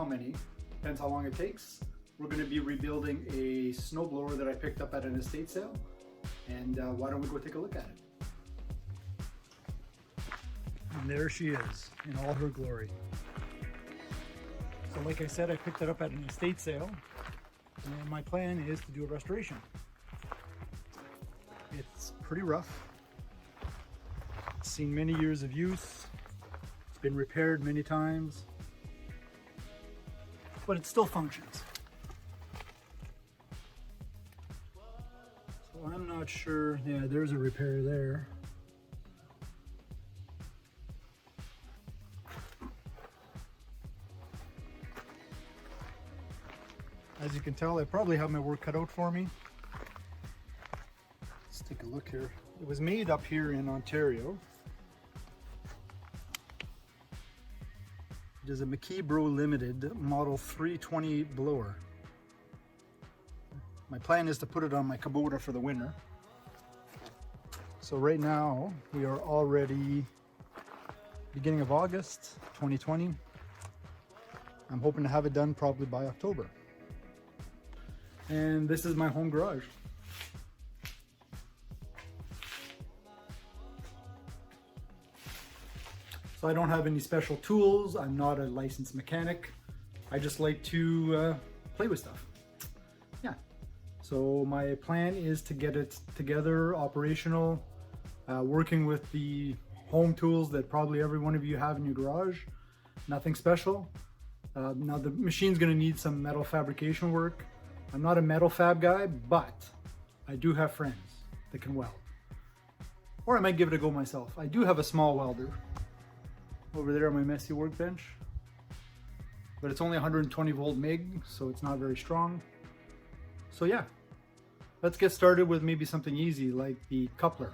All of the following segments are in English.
how many, depends how long it takes. We're going to be rebuilding a snowblower that I picked up at an estate sale, and why don't we go take a look at it. And there she is in all her glory. So like I said, I picked it up at an estate sale, and my plan is to do a restoration. It's pretty rough. It's seen many years of use. It's been repaired many times, but it still functions. So I'm not sure. Yeah, there's a repair there. As you can tell, I probably have my work cut out for me. Let's take a look here. It was made up here in Ontario. It is a McKee Bro Limited Model 320 blower. My plan is to put it on my Kubota for the winter. So right now, we are already beginning of August 2020. I'm hoping to have it done probably by October. And this is my home garage. So I don't have any special tools. I'm not a licensed mechanic. I just like to play with stuff. Yeah. So my plan is to get it together, operational, working with the home tools that probably every one of you have in your garage. Nothing special. Now the machine's gonna need some metal fabrication work. I'm not a metal fab guy, but I do have friends that can weld. Or I might give it a go myself. I do have a small welder over there on my messy workbench, but it's only 120 volt MIG, so it's not very strong. So yeah, let's get started with maybe something easy like the coupler.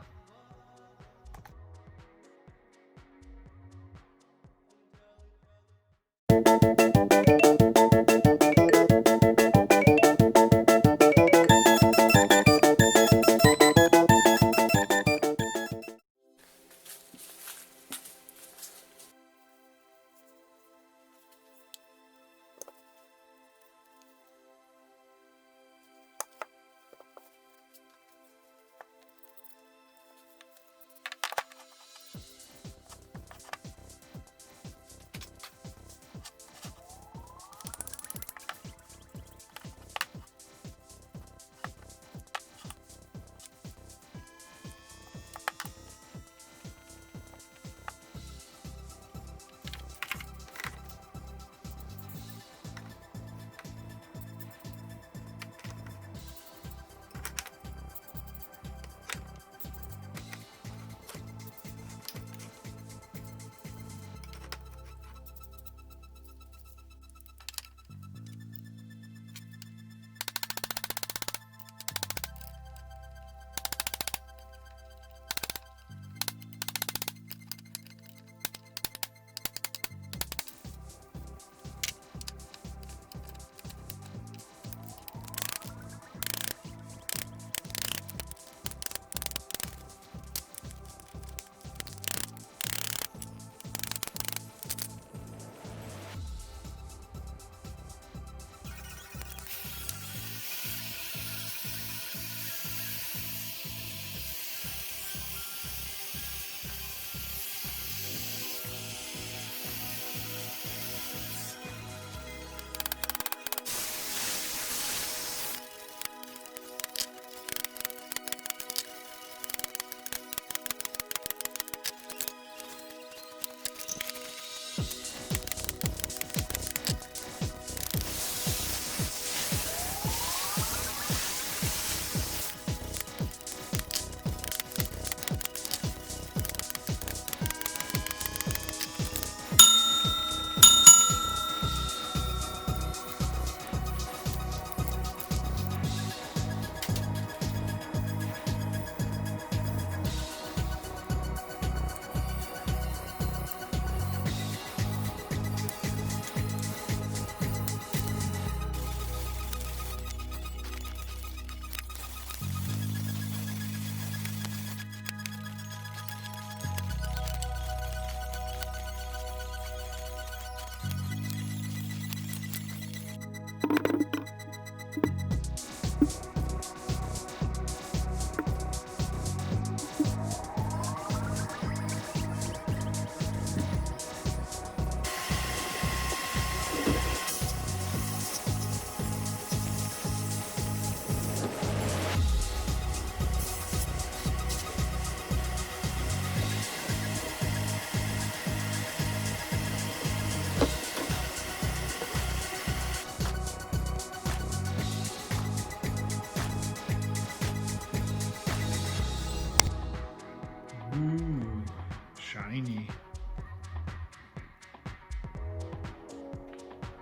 shiny.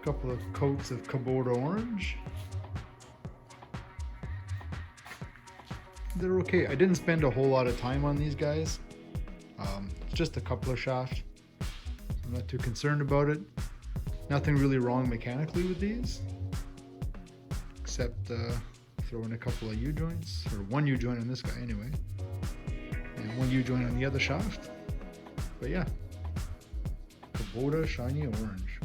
A couple of coats of Kubota orange. They're okay. I didn't spend a whole lot of time on these guys. It's just a coupler shaft. I'm not too concerned about it. Nothing really wrong mechanically with these, except throw in a couple of U-joints, or one U-joint on this guy anyway, and one U-joint on the other shaft. But yeah, Kubota shiny orange.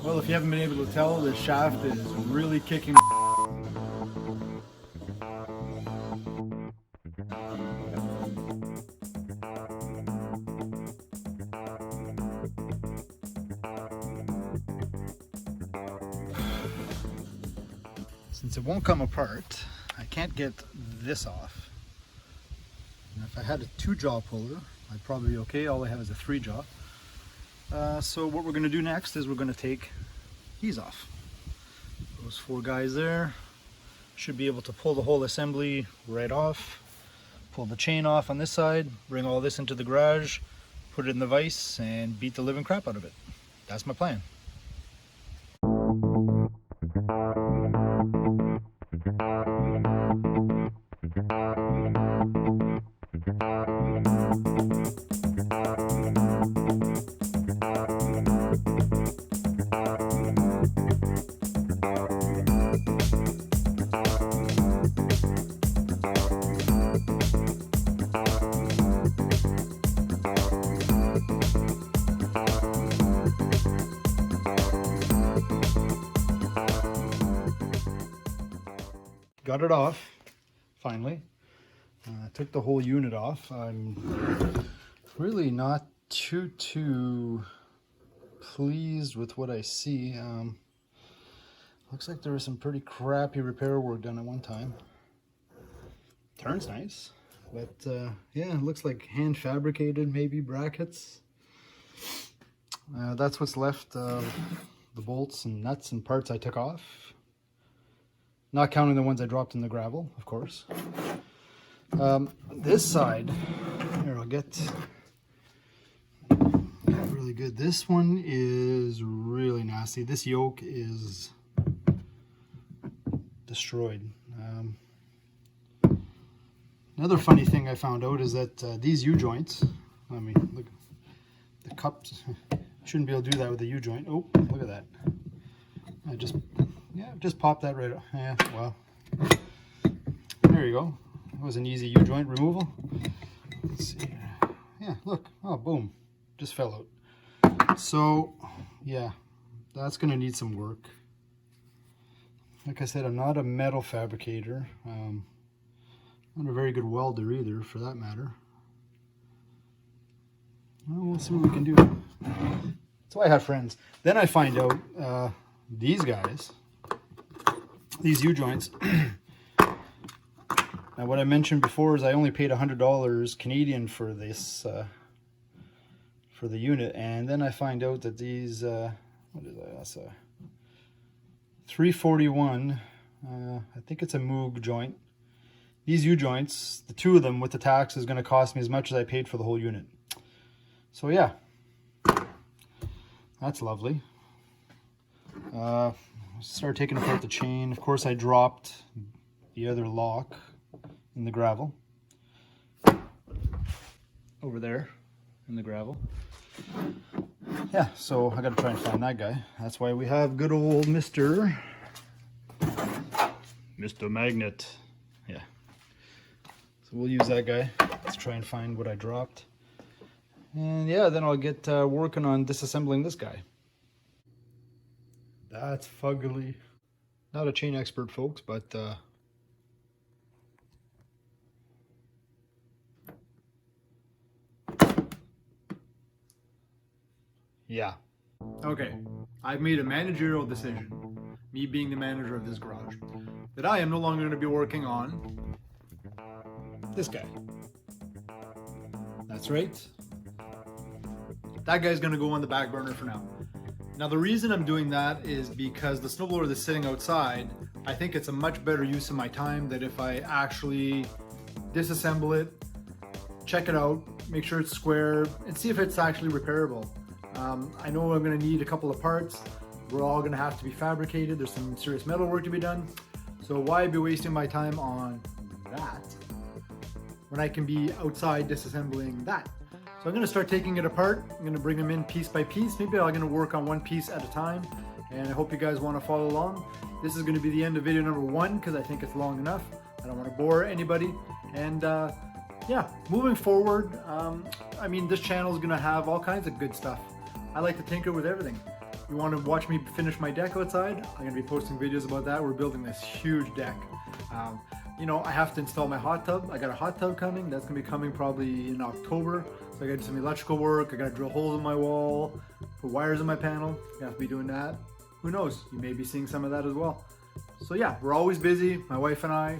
Well, if you haven't been able to tell, the shaft is really kicking. Since it won't come apart, I can't get this off. And if I had a 2-jaw puller, I'd probably be okay. All I have is a 3-jaw. So what we're going to do next is we're going to take these off. Those 4 guys there should be able to pull the whole assembly right off. Pull the chain off on this side, bring all this into the garage, put it in the vise, and beat the living crap out of it. That's my plan. Got it off, finally. Took the whole unit off. I'm really not too pleased with what I see. Looks like there was some pretty crappy repair work done at one time. Turns nice, but yeah, it looks like hand fabricated, maybe brackets. That's what's left of the bolts and nuts and parts I took off. Not counting the ones I dropped in the gravel, of course. This side, here I'll get really good. This one is really nasty. This yoke is destroyed. Another funny thing I found out is that these U-joints, I mean, look, the cups, shouldn't be able to do that with a U-joint. Oh, look at that. I just popped that right, yeah, well, there you go. That was an easy U-joint removal. Let's see here. Yeah, look, oh, boom, just fell out. So, yeah, that's gonna need some work. Like I said, I'm not a metal fabricator. Not a very good welder either, for that matter. Well, we'll see what we can do. That's why I have friends. Then I find out these guys, these U-joints. Now, what I mentioned before is I only paid $100 Canadian for this, for the unit, and then I find out that these, what is that? That's a 341. I think it's a Moog joint. These U-joints, the two of them with the tax, is going to cost me as much as I paid for the whole unit. So yeah, that's lovely. Start taking apart the chain. Of course, I dropped the other lock in the gravel. Over there in the gravel. Yeah, so I got to try and find that guy. That's why we have good old Mr. Magnet. Yeah. So we'll use that guy. Let's try and find what I dropped. And yeah, then I'll get working on disassembling this guy. That's fugly. Not a chain expert, folks, but yeah. Okay, I've made a managerial decision, me being the manager of this garage, that I am no longer going to be working on this guy. That's right. That guy's going to go on the back burner for now. Now, the reason I'm doing that is because the snowblower that's sitting outside, I think it's a much better use of my time than if I actually disassemble it, check it out, make sure it's square, and see if it's actually repairable. I know I'm going to need a couple of parts. We're all going to have to be fabricated. There's some serious metal work to be done. So why be wasting my time on that when I can be outside disassembling that? So I'm going to start taking it apart. I'm going to bring them in piece by piece. Maybe I'm going to work on one piece at a time. And I hope you guys want to follow along. This is going to be the end of video number 1 because I think it's long enough. I don't want to bore anybody. And yeah, moving forward, I mean, this channel is going to have all kinds of good stuff. I like to tinker with everything. You want to watch me finish my deck outside? I'm going to be posting videos about that. We're building this huge deck. You know, I have to install my hot tub. I got a hot tub coming. That's going to be coming probably in October. So I got to do some electrical work. I got to drill holes in my wall, put wires in my panel. I have to be doing that. Who knows? You may be seeing some of that as well. So yeah, we're always busy. My wife and I,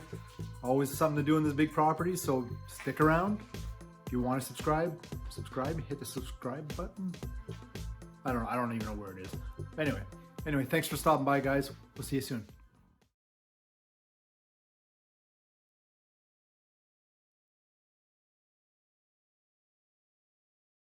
always something to do in this big property. So stick around. If you want to subscribe, hit the subscribe button. I don't even know where it is. Anyway, thanks for stopping by, guys. We'll see you soon.